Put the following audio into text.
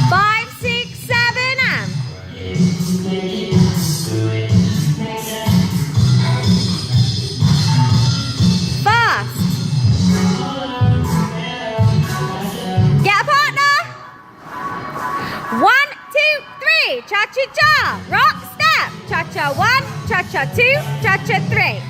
5, 6, 7, and fast. Get a partner. 1, 2, 3. Cha-cha-cha. Rock step. Cha-cha 1, cha-cha 2, cha-cha 3.